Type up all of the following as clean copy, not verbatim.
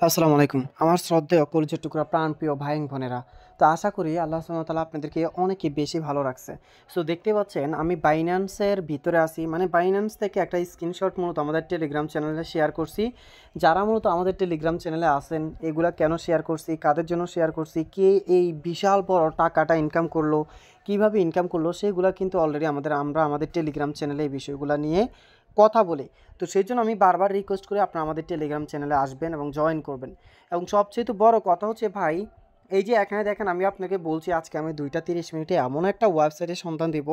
আসসালামু আলাইকুম। আমার শ্রদ্ধেয় কলিজার টুকরা প্রাণপ্রিয় ভাই এবং বোনেরা। তো আশা করি আল্লাহ সুবহানাহু ওয়া তাআলা আপনাদেরকে অনেকই বেশি ভালো রাখছে। সো দেখতে পাচ্ছেন আমি বাইন্যান্সের ভিতরে আছি। মানে বাইন্যান্স থেকে একটা স্ক্রিনশট মূলত আমাদের টেলিগ্রাম চ্যানেলে শেয়ার করছি। যারা মূলত আমাদের টেলিগ্রাম চ্যানেলে আছেন, এগুলা কেন শেয়ার করছি, কাদের জন্য শেয়ার করছি, কে এই বিশাল বড় টাকাটা ইনকাম করলো, কিভাবে ইনকাম করলো, সেগুলা কিন্তু অলরেডি আমরা আমাদের টেলিগ্রাম চ্যানেলে এই বিষয়গুলা নিয়ে কথা বলি। তো সেইজন্য আমি বারবার রিকোয়েস্ট করি আপনারা আমাদের টেলিগ্রাম চ্যানেলে আসবেন এবং জয়েন করবেন। এবং সবচেয়ে বড় কথা হচ্ছে ভাই, এই যে এখানে দেখেন আমি আপনাকে বলছি আজকে আমি 2টা 30 মিনিটে এমন একটা ওয়েবসাইটের সন্ধান দিব,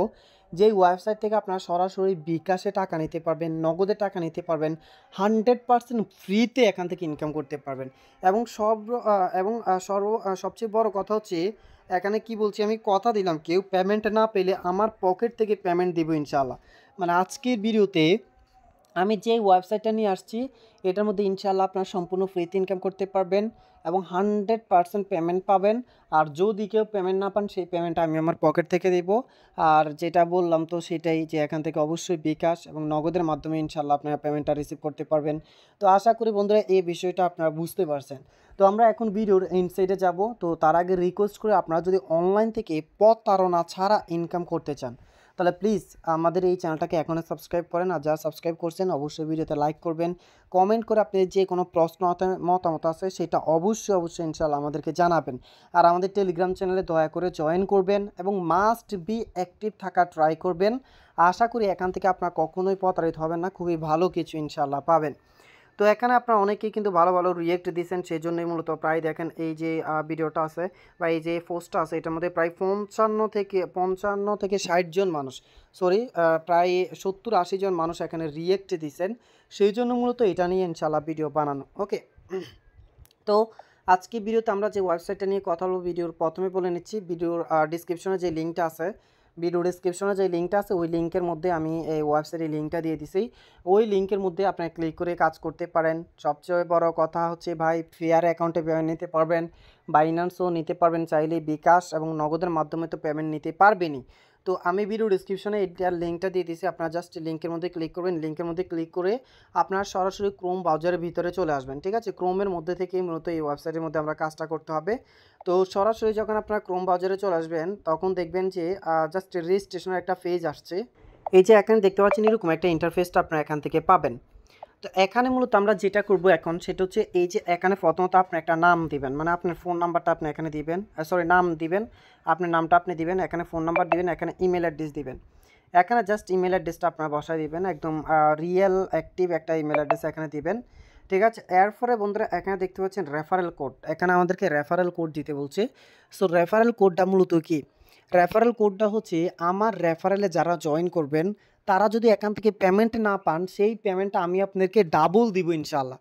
যেই ওয়েবসাইট থেকে আপনারা সরাসরি বিকাশে টাকা নিতে পারবেন, নগদে টাকা নিতে পারবেন, 100% ফ্রিতে এখান থেকে ইনকাম করতে পারবেন। এবং সবচেয়ে বড় কথা হচ্ছে এখানে কি বলছি, আমি কথা দিলাম কেউ পেমেন্ট না পেলে আমার পকেট থেকে পেমেন্ট দিব ইনশাআল্লাহ। মানে আজকের ভিডিওতে আমি যে ওয়েবসাইটটা নিয়ে আসছি, এটার মধ্যে ইনশাআল্লাহ আপনারা সম্পূর্ণ ফ্রিতে ইনকাম করতে পারবেন এবং 100% পেমেন্ট পাবেন। আর যদি কেউ পেমেন্ট না পান, সেই পেমেন্টটা আমি আমার পকেট থেকে দেব। আর যেটা বললাম তো সেটাই, যে এখান থেকে অবশ্যই বিকাশ এবং নগদের মাধ্যমে ইনশাআল্লাহ আপনারা পেমেন্টটা রিসিভ করতে পারবেন। তো আশা করি বন্ধুরা এই বিষয়টা আপনারা বুঝতে পারছেন। তো আমরা এখন ভিডিওর ইনসাইডে যাব। তো তার আগে রিকোয়েস্ট করে, আপনারা যদি অনলাইন থেকে প্রতারণা ছাড়া ইনকাম করতে চান, তাহলে প্লিজ আমাদের এই চ্যানেলটাকে এখনও সাবস্ক্রাইব করেন। আর যারা সাবস্ক্রাইব করছেন অবশ্যই ভিডিওতে লাইক করবেন, কমেন্ট করে আপনি যে কোনো প্রশ্ন মতামত আছে সেটা অবশ্যই ইনশাআল্লাহ আমাদেরকে জানাবেন। আর আমাদের টেলিগ্রাম চ্যানেলে দয়া করে জয়েন করবেন এবং মাস্ট বি অ্যাক্টিভ থাকা ট্রাই করবেন। আশা করি এখান থেকে আপনার কখনোই প্রতারিত হবেন না, খুবই ভালো কিছু ইনশাআল্লাহ পাবেন। তো এখানে আপনারা অনেকেই কিন্তু ভালো ভালো রিয়েক্ট দিয়েছেন, সেই জন্যই মূলত প্রায় দেখেন এই যে ভিডিওটা আছে বা এই যে পোস্টটা আছে, এটার মধ্যে প্রায় 55 থেকে 60 জন মানুষ, সরি, প্রায় 70-80 জন মানুষ এখানে রিয়েক্ট দিয়েছেন। সেই জন্য মূলত এটা নিয়ে ইনশাআল্লাহ ভিডিও বানানো। ওকে, তো আজকে ভিডিওতে আমরা যে ওয়েবসাইটটা নিয়ে কথা বলবো, ভিডিওর প্রথমে বলে নিচ্ছি, ভিডিওর ডিসক্রিপশনে যে লিঙ্কটা আছে, ভিডিও ডিসক্রিপশনে যে লিঙ্কটা আছে ওই লিঙ্কের মধ্যে আমি এই ওয়েবসাইটের লিঙ্কটা দিয়ে দিছি। ওই লিঙ্কের মধ্যে আপনি ক্লিক করে কাজ করতে পারেন। সবচেয়ে বড় কথা হচ্ছে ভাই, ফেয়ার অ্যাকাউন্টে পেমেন্ট নিতে পারবেন, বাইন্যান্সও নিতে পারবেন চাইলে, বিকাশ এবং নগদের মাধ্যমে তো পেমেন্ট নিতে পারবেনই। তো আমি ভিডিও ডিসক্রিপশনে এটার লিঙ্কটা দিয়ে দিয়েছি, আপনারা জাস্ট লিঙ্কের মধ্যে ক্লিক করবেন। লিঙ্কের মধ্যে ক্লিক করে আপনারা সরাসরি ক্রোম ব্রাউজারের ভিতরে চলে আসবেন। ঠিক আছে, ক্রোমের মধ্যে থেকেই মূলত এই ওয়েবসাইটের মধ্যে আমরা কাজটা করতে হবে। তো সরাসরি যখন আপনারা ক্রোম ব্রাউজারে চলে আসবেন, তখন দেখবেন যে জাস্ট রেজিস্ট্রেশনের একটা পেজ আসছে। এই যে এখানে দেখতে পাচ্ছেন এরকম একটা ইন্টারফেসটা আপনারা এখান থেকে পাবেন। তো এখানে মূলত আমরা যেটা করব এখন সেটা হচ্ছে, এই যে এখানে প্রথমত আপনি একটা নাম দিবেন, মানে আপনার ফোন নাম্বারটা আপনি এখানে দিবেন, সরি নাম দিবেন, আপনার নামটা আপনি দিবেন, এখানে ফোন নাম্বার দিবেন, এখানে ইমেল অ্যাড্রেস দিবেন। এখানে জাস্ট ইমেল অ্যাড্রেসটা আপনার বসায় দিবেন, একদম রিয়েল অ্যাক্টিভ একটা ইমেল অ্যাড্রেস এখানে দিবেন। ঠিক আছে, এরপরে বন্ধুরা এখানে দেখতে পাচ্ছেন রেফারেল কোড, এখানে আমাদেরকে রেফারেল কোড দিতে বলছে। সো রেফারেল কোডটা মূলত কি, রেফারেল কোডটা হচ্ছে আমার রেফারেলে যারা জয়েন করবেন, তারা যদি এখান থেকে পেমেন্ট না পান, সেই পেমেন্টটা আমি আপনাদেরকে ডাবল দিব ইনশাআল্লাহ।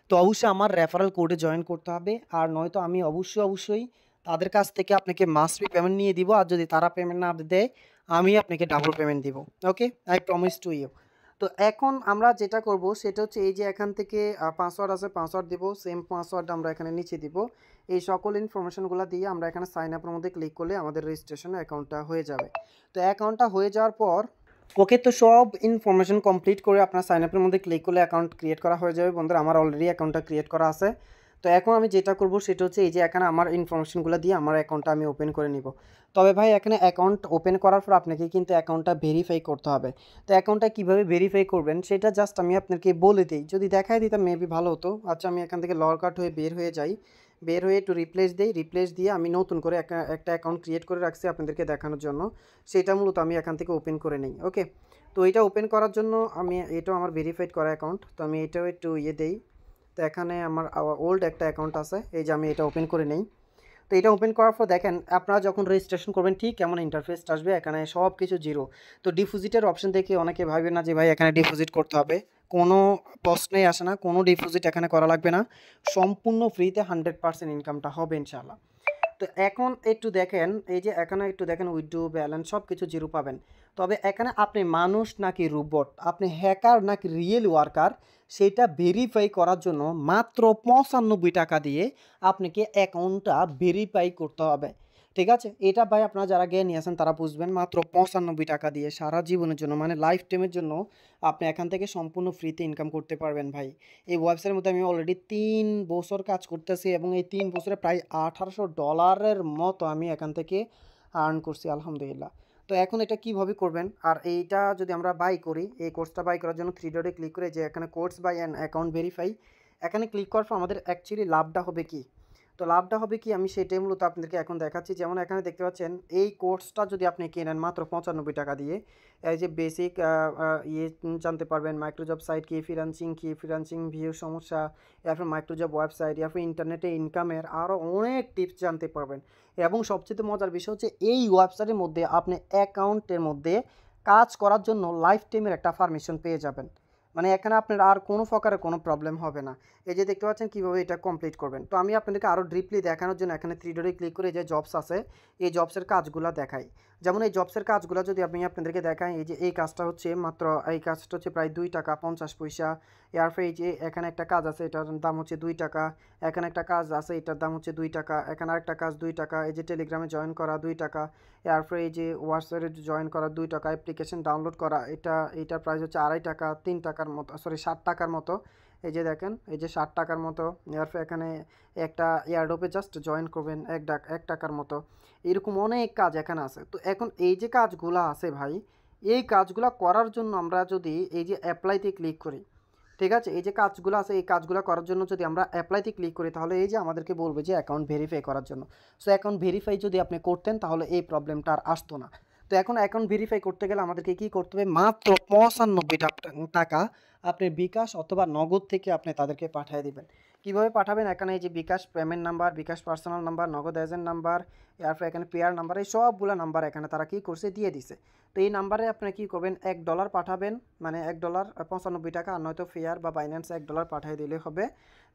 তো অবশ্যই আমার রেফারেল কোডে জয়েন করতে হবে, আর নয়তো আমি অবশ্যই তাদের কাছ থেকে আপনাকে মাস্ট বি পেমেন্ট নিয়ে দিব। আর যদি তারা পেমেন্ট না দেয়, আমি আপনাকে ডাবল পেমেন্ট দিব। ওকে, আই প্রমিস টু ইউ। তো এখন আমরা যেটা করব সেটা হচ্ছে, এই যে এখান থেকে পাসওয়ার্ড আছে, পাসওয়ার্ড দিব, সেম পাসওয়ার্ড আমরা এখানে নিচে দিব। এই সকল ইনফরমেশনগুলো দিয়ে আমরা এখানে সাইন আপের মধ্যে ক্লিক করলে আমাদের রেজিস্ট্রেশন অ্যাকাউন্টটা হয়ে যাবে। তো অ্যাকাউন্টটা হয়ে যাওয়ার পর, ওকে, তো সব ইনফরমেশন কমপ্লিট করে আপনার সাইন আপের মধ্যে ক্লিক করলে অ্যাকাউন্ট ক্রিয়েট করা হয়ে যাবে। বন্ধুরা আমার অলরেডি অ্যাকাউন্টটা ক্রিয়েট করা আছে। তো এখন আমি যেটা করব সেটা হচ্ছে, এই যে এখানে আমার ইনফরমেশনগুলো দিয়ে আমার অ্যাকাউন্টটা আমি ওপেন করে নিব। তবে ভাই এখানে অ্যাকাউন্ট ওপেন করার পর আপনাকে কিন্তু অ্যাকাউন্টটা ভেরিফাই করতে হবে। তো অ্যাকাউন্টটা কীভাবে ভেরিফাই করবেন সেটা জাস্ট আমি আপনাকে বলে দিই, যদি দেখাই দিতাম মেবি ভালো হতো। আচ্ছা, আমি এখান থেকে লগ আউট হয়ে বের হয়ে যাই, বের হয়ে একটু রিপ্লেস দিই, রিপ্লেস দিয়ে আমি নতুন করে একটা অ্যাকাউন্ট ক্রিয়েট করে রাখছি আপনাদেরকে দেখানোর জন্য, সেটা মূলত আমি এখান থেকে ওপেন করে নিই। ওকে, তো এটা ওপেন করার জন্য আমি, এটাও আমার ভেরিফাইড করা অ্যাকাউন্ট, তো আমি এটাও একটু দেই। তো এখানে আমার ওল্ড একটা অ্যাকাউন্ট আছে, এই যে আমি এটা ওপেন করে নেই। তো এটা ওপেন করার পর দেখেন, আপনারা যখন রেজিস্ট্রেশন করবেন ঠিক কেমন ইন্টারফেসটা আসবে, এখানে সব কিছু জিরো। তো ডিপোজিটের অপশন দেখে অনেকে ভাবে না যে ভাই এখানে ডিপোজিট করতে হবে, কোনো প্রশ্নেই আসে না, কোনো ডিপোজিট এখানে করা লাগবে না, সম্পূর্ণ ফ্রিতে 100% ইনকামটা হবে ইনশাআল্লাহ। তো এখন একটু দেখেন, এই যে এখানে একটু দেখেন উইথড্র ব্যালেন্স সব কিছু জিরো পাবেন। তবে এখানে আপনি মানুষ নাকি রোবট, আপনি হ্যাকার নাকি রিয়েল ওয়ার্কার, সেটা ভেরিফাই করার জন্য মাত্র 95 টাকা দিয়ে আপনাকে অ্যাকাউন্টটা ভেরিফাই করতে হবে। ঠিক আছে? এটা ভাই আপনারা যারা জ্ঞানী আছেন তারা বুঝবেন। মাত্র ৯৫ টাকা দিয়ে সারা জীবনের জন্য মানে লাইফ টাইমের জন্য আপনি এখান থেকে সম্পূর্ণ ফ্রিতে ইনকাম করতে পারবেন ভাই। এই ওয়েবসাইটের মধ্যে আমি অলরেডি ৩ বছর কাজ করতেছি এবং এই ৩ বছরে প্রায় $১,৮০০ মতো আমি এখান থেকে আর্ন করছি আলহামদুলিল্লাহ। তো এখন এটা কিভাবে করবেন? আর এইটা যদি আমরা বাই করি, এই কোর্সটা বাই করার জন্য 3 ডটে ক্লিক করে যে এখানে course buy and account verify, এখানে ক্লিক করার পর আমাদের অ্যাকচুয়ালি লাভটা হবে কি? তো লাভটা হবে কি আমি সেটাই মূলত আপনাদেরকে এখন দেখাচ্ছি। যেমন এখানে দেখতে পাচ্ছেন এই কোর্সটা যদি আপনি কেনেন মাত্র ৯৫ টাকা দিয়ে, এই যে বেসিক জানতে পারবেন, মাইক্রোজব সাইট কি ফ্রিল্যান্সিং ভিউ সমস্যা, এরপর মাইক্রোজব ওয়েবসাইট, এরপর ইন্টারনেটে ইনকামের আরও অনেক টিপস জানতে পারবেন। এবং সবচেয়ে মজার বিষয় হচ্ছে এই ওয়েবসাইটের মধ্যে আপনি অ্যাকাউন্টের মধ্যে কাজ করার জন্য লাইফ টাইমের একটা পারমিশন পেয়ে যাবেন। মানে এখানে আপনার আর কোনো প্রকারের কোনো প্রবলেম হবে না। এই যে দেখতে পাচ্ছেন কীভাবে এটা কমপ্লিট করবেন। তো আমি আপনাদেরকে আরও ডিপলি দেখানোর জন্য এখানে 3 ডটে ক্লিক করে যে জবস আছে এই জবসের কাজগুলো দেখাই। যেমন এই জবসের কাজগুলো যদি আমি আপনাদেরকে দেখাই, এই যে এই কাজটা হচ্ছে মাত্র এই কাজটা হচ্ছে প্রায় 2 টাকা 50 পয়সা। এরপরে এই যে এখানে একটা কাজ আছে এটার দাম হচ্ছে 2 টাকা, এখানে একটা কাজ আছে এটার দাম হচ্ছে 2 টাকা, এখানে আরেকটা কাজ 2 টাকা, এই যে টেলিগ্রামে জয়েন করা 2 টাকা, এরপরে এই যে হোয়াটসঅ্যাপে জয়েন করা 2 টাকা, অ্যাপ্লিকেশন ডাউনলোড করা এটার প্রাইস হচ্ছে 2.5 টাকা, 3 টাকার মতো, সরি 60 টাকার মতো। এই যে দেখেন এই যে 60 টাকার মতো। এরপর এখানে একটা এয়ারড্রপে জাস্ট জয়েন করবেন 1 টাকার মতো। এরকম অনেক কাজ এখানে আছে। তো এখন এই যে কাজগুলো আছে ভাই, এই কাজগুলো করার জন্য আমরা যদি এই যে অ্যাপ্লাইতে ক্লিক করি, ঠিক আছে? এই যে কাজগুলো আছে এই কাজগুলো করার জন্য যদি আমরা অ্যাপ্লাইতে ক্লিক করি তাহলে এই যে আমাদেরকে বলবে যে অ্যাকাউন্ট ভেরিফাই করার জন্য। সো অ্যাকাউন্ট ভেরিফাই যদি আপনি করতেন তাহলে এই প্রবলেমটা আর আসতো না। তো এখন অ্যাকাউন্ট ভেরিফাই করতে গেলে আমাদেরকে কী করতে হবে? মাত্র ৯৫ টাকা আপনি বিকাশ অথবা নগদ থেকে আপনি তাদেরকে পাঠিয়ে দিবেন। কীভাবে পাঠাবেন? এখানে এই যে বিকাশ পেমেন্ট নাম্বার, বিকাশ পার্সোনাল নাম্বার, নগদ এজেন্ট নাম্বার, এরপর এখানে পেয়ার নাম্বার, এই সবগুলো নাম্বার এখানে তারা কী করছে দিয়ে দিছে। তো এই নাম্বারে আপনি কী করবেন? $1 পাঠাবেন, মানে $1 ৯৫ টাকা, আর নয়তো ফেয়ার বা বাইন্যান্সে $1 পাঠিয়ে দিলে হবে।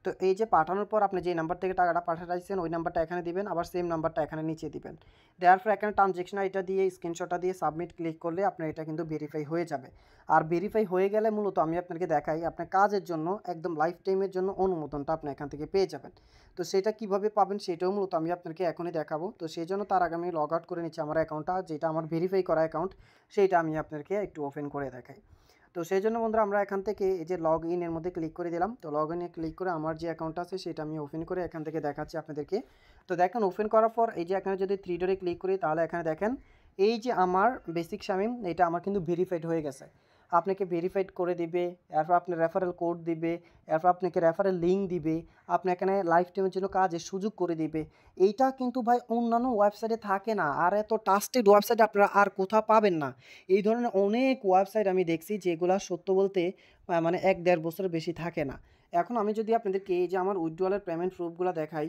তো এই যে পাঠানোর পর আপনি যে নাম্বার থেকে টাকাটা পাঠাইছেন ওই নাম্বারটা এখানে দিবেন, আবার সেম নাম্বারটা এখানে নিচে দিবেন। দেওয়ার পর এখানে ট্রানজ্যাকশন এটা দিয়ে স্ক্রিনশটটা দিয়ে সাবমিট ক্লিক করলে আপনার এটা কিন্তু ভেরিফাই হয়ে যাবে। আর ভেরিফাই হয়ে গেলে মূলত আমি আপনাকে দেখাই আপনার কাজের জন্য একদম লাইফ টাইমের জন্য অনুমোদনটা আপনি এখান থেকে পেয়ে যাবেন। তো সেটা কিভাবে পাবেন সেটাও মূলত আমি আপনাকে এখনই দেখাবো। তো সেই জন্য তার আগে আমি লগ আউট করে নিচ্ছি আমার অ্যাকাউন্টটা, যেটা আমার ভেরিফাই করা অ্যাকাউন্ট সেইটা আমি আপনাকে একটু ওপেন করে দেখাই। তো সেই জন্য বন্ধুরা আমরা এখান থেকে এই যে লগ ইনের মধ্যে ক্লিক করে দিলাম। তো লগ ইনে ক্লিক করে আমার যে অ্যাকাউন্ট আছে সেটা আমি ওপেন করে এখান থেকে দেখাচ্ছি আপনাদেরকে। তো দেখেন ওপেন করার পর এই যে এখানে যদি 3 ডটে ক্লিক করি তাহলে এখানে দেখেন এই যে আমার বেসিক শামীম এটা আমার কিন্তু ভেরিফাইড হয়ে গেছে। আপনাকে ভেরিফাইড করে দিবে, এরপর আপনি রেফারেল কোড দিবে, এরপর আপনাকে রেফারেল লিঙ্ক দিবে, আপনি এখানে লাইফ টাইমের জন্য কাজের সুযোগ করে দিবে। এইটা কিন্তু ভাই অন্যান্য ওয়েবসাইটে থাকে না, আর এত ট্রাস্টেড ওয়েবসাইট আপনারা আর কোথাও পাবেন না। এই ধরনের অনেক ওয়েবসাইট আমি দেখছি যেগুলা সত্য বলতে মানে 1-1.5 বছরের বেশি থাকে না। এখন আমি যদি আপনাদেরকে এই যে আমার উইথড্রয়ালের পেমেন্ট প্রুফগুলো দেখাই,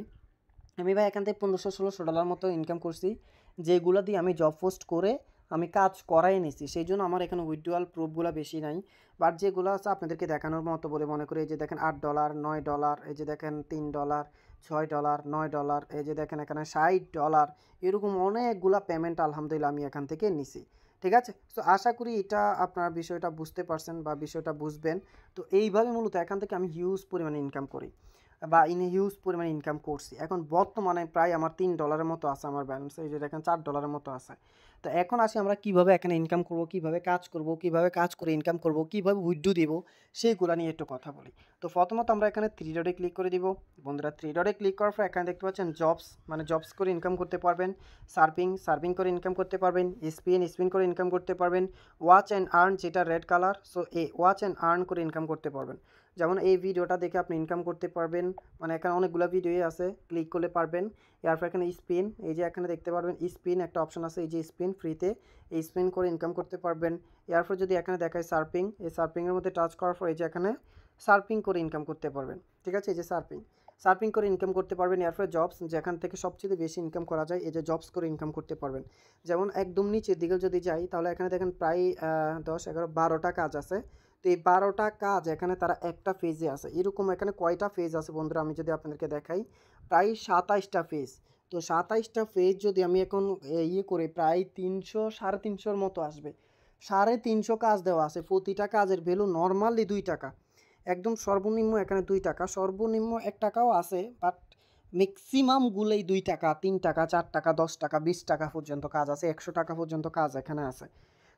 আমি ভাই এখান থেকে $1500-1600 মতো ইনকাম করছি, যেগুলো দিয়ে আমি জব পোস্ট করে আমি কাজ করাই নিছি। সেই জন্য আমার এখানে উইথড্রয়াল প্রুফগুলো বেশি নাই। বাট যেগুলো আছে আপনাদেরকে দেখানোর মতো বলে মনে করি, এই যে দেখেন $8, $9, এই যে দেখেন $3, $6, $9, এই যে দেখেন এখানে $60, এরকম অনেকগুলা পেমেন্ট আলহামদুলিল্লাহ আমি এখান থেকে নিছি। ঠিক আছে? সো আশা করি এটা আপনার বিষয়টা বুঝতে পারছেন বা বিষয়টা বুঝবেন। তো এইভাবে মূলত এখান থেকে আমি হিউজ পরিমাণে ইনকাম করি বা হিউজ পরিমাণে ইনকাম করছি। এখন বর্তমানে প্রায় আমার $3 মতো আছে আমার ব্যালেন্স, এই যে দেখেন $4 মতো আছে। তো এখন আসি আমরা কীভাবে এখানে ইনকাম করব, কীভাবে কাজ করব, কীভাবে কাজ করে ইনকাম করব, কীভাবে উইথড্র দিব সেইগুলো নিয়ে একটু কথা বলি। তো প্রথমত আমরা এখানে 3 ডটে ক্লিক করে দিব বন্ধুরা। 3 ডটে ক্লিক করার পর এখানে দেখতে পাচ্ছেন জবস, মানে জবস করে ইনকাম করতে পারবেন, সার্ফিং করে ইনকাম করতে পারবেন, স্পিন করে ইনকাম করতে পারবেন, ওয়াচ অ্যান্ড আর্ন যেটা রেড কালার, সো এই ওয়াচ অ্যান্ড আর্ন করে ইনকাম করতে পারবেন। যেমন এই ভিডিওটা দেখে আপনি ইনকাম করতে পারবেন, মানে এখানে অনেকগুলো ভিডিওই আছে, ক্লিক করলে পারবেন। এরপর এখানে স্পিন, এই যে এখানে দেখতে পারবেন স্পিন একটা অপশন আছে, এই যে স্পিন ফ্রিতে, এই স্পিন করে ইনকাম করতে পারবেন। এরপর যদি এখানে দেখায় সার্ফিং, এই সার্ফিংয়ের মধ্যে টাচ করার পর এই যে এখানে সার্ফিং করে ইনকাম করতে পারবেন। ঠিক আছে? এই যে সার্ফিং করে ইনকাম করতে পারবেন। এরপরে জবস, যেখান থেকে সবচেয়ে বেশি ইনকাম করা যায়, এই যে জবস করে ইনকাম করতে পারবেন। যেমন একদম নিচের দিকে যদি যাই তাহলে এখানে দেখেন প্রায় 10, 11, 12টা কাজ আছে। তো এই 12টা কাজ এখানে তারা একটা ফেজে আছে। এরকম এখানে কয়টা ফেজ আছে বন্ধুরা আমি যদি আপনাদেরকে দেখাই, প্রায় 27টা ফেজ। তো 27টা ফেজ যদি আমি এখন করি প্রায় 300 350-র মতো আসবে। 350 কাজ দেওয়া আছে, প্রতিটা কাজের ভ্যালু নর্মালি 2 টাকা। একদম সর্বনিম্ন এখানে 2 টাকা, সর্বনিম্ন 1 টাকাও আছে, বাট ম্যাক্সিমামগুলোই 2 টাকা 3 টাকা 4 টাকা 10 টাকা 20 টাকা পর্যন্ত কাজ আছে, 100 টাকা পর্যন্ত কাজ এখানে আছে।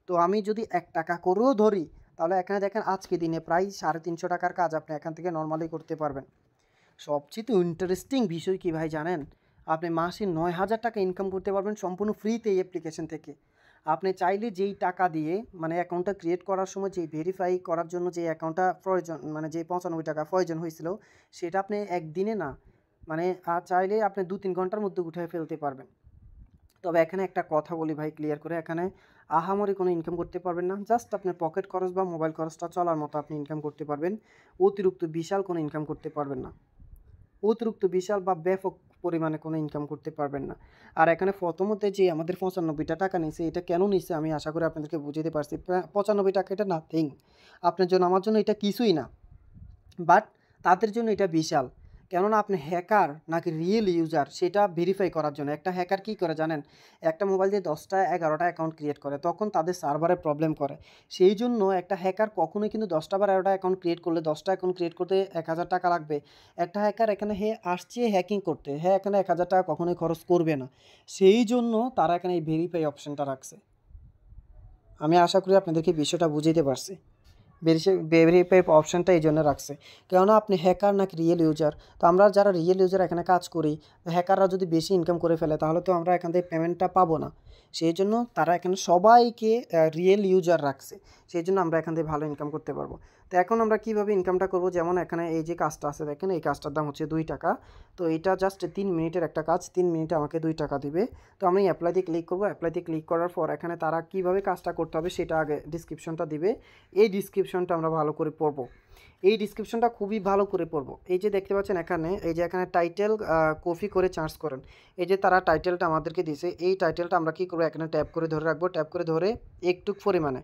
তো আমি যদি 1 টাকা করেও ধরি তাহলে এখানে দেখেন আজকে দিনে প্রায় 350 টাকার কাজ আপনি এখান থেকে নর্মালি করতে পারবেন। সবচেয়ে ইন্টারেস্টিং বিষয় কি ভাই জানেন? আপনি মাসে 9,000 টাকা ইনকাম করতে পারবেন সম্পূর্ণ ফ্রিতে এই অ্যাপ্লিকেশন থেকে। আপনি চাইলে যেই টাকা দিয়ে মানে অ্যাকাউন্টটা ক্রিয়েট করার সময় যেই ভেরিফাই করার জন্য যে অ্যাকাউন্টটা প্রয়োজন মানে যে 95 টাকা প্রয়োজন হয়েছিল সেটা আপনি একদিনে না মানে চাইলে আপনি 2-3 ঘন্টার মধ্যে উঠায় ফেলতে পারবেন। তবে এখানে একটা কথা বলি ভাই ক্লিয়ার করে, এখানে আহামরি কোনো ইনকাম করতে পারবেন না। জাস্ট আপনার পকেট খরচ বা মোবাইল খরচটা চলার মতো আপনি ইনকাম করতে পারবেন। অতিরিক্ত বিশাল কোনো ইনকাম করতে পারবেন না। অতিরিক্ত বিশাল বা ব্যাপক পরিমাণে কোনো ইনকাম করতে পারবেন না। আর এখানে প্রথমত যে আমাদের 95 টাকা নিছে, এটা কেন নিছে আমি আশা করি আপনাদেরকে বুঝাতে পারছি। 95 টাকা এটা নাথিং। আপনার জন্য আমার জন্য এটা কিছুই না। বাট তাদের জন্য এটা বিশাল। কেননা আপনি হ্যাকার নাকি রিয়েল ইউজার সেটা ভেরিফাই করার জন্য। একটা হ্যাকার কী করে জানেন? একটা মোবাইল দিয়ে 10টা 11টা অ্যাকাউন্ট ক্রিয়েট করে, তখন তাদের সার্ভারে প্রবলেম করে। সেই জন্য একটা হ্যাকার কখনোই কিন্তু 10টা বা 11টা অ্যাকাউন্ট ক্রিয়েট করলে 10টা অ্যাকাউন্ট ক্রিয়েট করতে 1000 টাকা লাগবে। একটা হ্যাকার এখানে আসছে হ্যাকিং করতে, এখানে 1000 টাকা কখনোই খরচ করবে না। সেই জন্য তারা এখানে এই ভেরিফাই অপশনটা রাখছে। আমি আশা করি আপনাদেরকে বিষয়টা বুঝাইতে পারছি। ভেরিফাই অপশানটা এই জন্য রাখছে, কেননা আপনি হ্যাকার নাকি রিয়েল ইউজার। তো আমরা যারা রিয়েল ইউজার এখানে কাজ করি, হ্যাকাররা যদি বেশি ইনকাম করে ফেলে তাহলে তো আমরা এখান থেকে পেমেন্টটা পাবো না। সেই জন্য তারা এখানে সবাইকে রিয়েল ইউজার রাখছে, সেই জন্য আমরা এখান থেকে ভালো ইনকাম করতে পারবো। তো এখন আমরা কীভাবে ইনকামটা করবো, যেমন এখানে এই যে কাজটা আছে দেখেন, এই কাজটার দাম হচ্ছে 2 টাকা। তো এটা জাস্ট 3 মিনিটের একটা কাজ, 3 মিনিটে আমাকে 2 টাকা দিবে। তো আমি অ্যাপ্লাইতে ক্লিক করবো। অ্যাপ্লাইতে ক্লিক করার পর এখানে তারা কীভাবে কাজটা করতে হবে সেটা আগে ডিসক্রিপশনটা দিবে। এই ডিসক্রিপশনটা আমরা ভালো করে পড়বো। এই ডিসক্রিপশনটা খুবই ভালো করে পড়বো। এই যে দেখতে পাচ্ছেন এখানে, এই যে এখানে টাইটেল কপি করে চার্জ করেন। এই যে তারা টাইটেলটা আমাদেরকে দিয়েছে, এই টাইটেলটা আমরা কী করবো, এখানে ট্যাপ করে ধরে রাখবো। ট্যাপ করে ধরে একটু পরিমাণে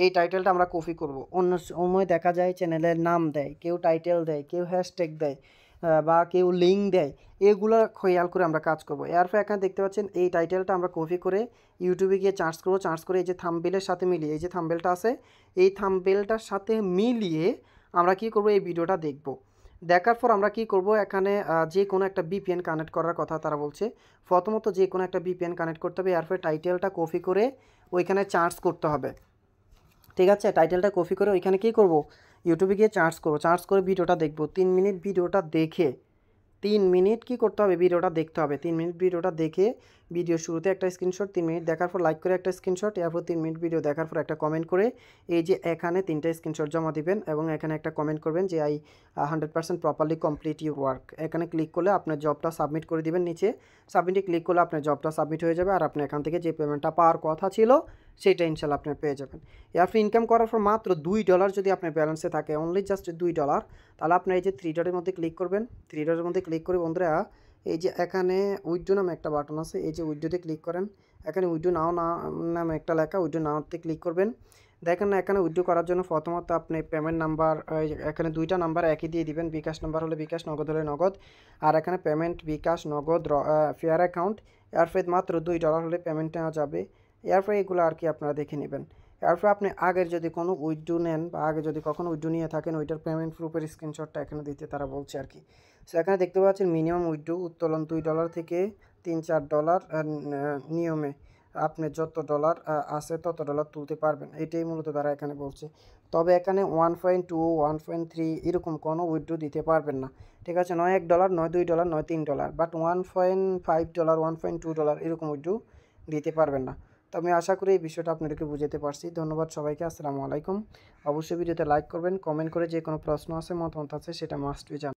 এই টাইটেলটা আমরা কপি করব। অন্য সময় দেখা যায় চ্যানেলের নাম দেয়, কেউ টাইটেল দেয়, কেউ হ্যাশট্যাগ দেয় বা কেউ লিঙ্ক দেয়, এগুলো খেয়াল করে আমরা কাজ করব। এরপর এখানে দেখতে পাচ্ছেন এই টাইটেলটা আমরা কপি করে ইউটিউবে গিয়ে চার্জ করবো। চার্জ করে এই যে থাম্বনেলের সাথে মিলিয়ে, এই যে থাম্বনেলটা আছে, এই থাম্বনেলটার সাথে মিলিয়ে আমরা কি করব, এই ভিডিওটা দেখব। দেখার পর আমরা কি করব, এখানে যে কোনো একটা ভিপিএন কানেক্ট করার কথা তারা বলছে। প্রথমত যে কোনো একটা ভিপিএন কানেক্ট করতে হবে, এরপর টাইটেলটা কপি করে ওইখানে চার্জ করতে হবে। ঠিক আছে, টাইটেলটা কপি করে ওইখানে কী করব, ইউটিউবে গিয়ে চার্জ করবো। চার্জ করে ভিডিওটা দেখব। 3 মিনিট ভিডিওটা দেখে 3 মিনিট কী করতে হবে, ভিডিওটা দেখতে হবে। 3 মিনিট ভিডিওটা দেখে ভিডিও শুরুতে একটা স্ক্রিনশট, 3 মিনিট দেখার পর লাইক করে একটা স্ক্রিনশট, এরপর 3 মিনিট ভিডিও দেখার পর একটা কমেন্ট করে এই যে এখানে 3টা স্ক্রিনশট জমা দিবেন এবং এখানে একটা কমেন্ট করবেন যে I 100% properly complete your work. এখানে ক্লিক করলে আপনার জবটা সাবমিট করে দিবেন। নিচে সাবমিটে ক্লিক করলে আপনার জবটা সাবমিট হয়ে যাবে আর আপনি এখান থেকে যে পেমেন্টটা পাওয়ার কথা ছিল সেটা ইনশাল্লাহ আপনি পেয়ে যাবেন। এরপর ইনকাম করার পর মাত্র $2 যদি আপনার ব্যালেন্সে থাকে, অনলি জাস্ট $2, তাহলে আপনি এই যে 3 ডটের মধ্যে ক্লিক করবেন। 3 ডটের মধ্যে ক্লিক করে বন্ধুরা এই যে এখানে উইথড্র নামে একটা বাটন আছে, এই যে উইথড্রোতে ক্লিক করেন। এখানে উইথড্রো নাও নামে একটা লেখা, উইথড্রো নাওতে ক্লিক করবেন। দেখেন না এখানে উইথড্রো করার জন্য প্রথমত আপনি পেমেন্ট নাম্বার, এখানে 2টা নাম্বার একই দিয়ে দিবেন। বিকাশ নাম্বার হলে বিকাশ, নগদ হলে নগদ। আর এখানে পেমেন্ট বিকাশ, নগদ, ফেয়ার অ্যাকাউন্ট। এরপর মাত্র $2 হলে পেমেন্ট নেওয়া যাবে। এরপর এগুলো আর কি আপনারা দেখে নেবেন। এরপর আপনি আগের যদি কোনো উইথড্রো নেন বা আগে যদি কখনো উইথড্রো নিয়ে থাকেন, ওইটার পেমেন্ট প্রুফের স্ক্রিনশটটা এখানে দিতে তারা বলছে আর কি। সো এখানে দেখতে পাচ্ছেন মিনিমাম উইথড্রো উত্তোলন $2 থেকে $3-4 নিয়মে আপনি যত ডলার আছে তত ডলার তুলতে পারবেন, এটাই মূলত তারা এখানে বলছে। তবে এখানে 1.2, 1.3 এরকম কোনো উইথড্রো দিতে পারবেন না। ঠিক আছে, নয় $1, নয় $2, নয় $3, বাট $1.5, $1.2 এরকম উইথড্রো দিতে পারবেন না। তো আমি আশা করি এই বিষয়টা আপনাদেরকে বুঝাতে পারছি। ধন্যবাদ সবাইকে, আসসালামু আলাইকুম। অবশ্যই ভিডিওতে লাইক করবেন, কমেন্ট করে যে কোনো প্রশ্ন আছে, মতামত আছে সেটা মাস্ট বি জানাবেন।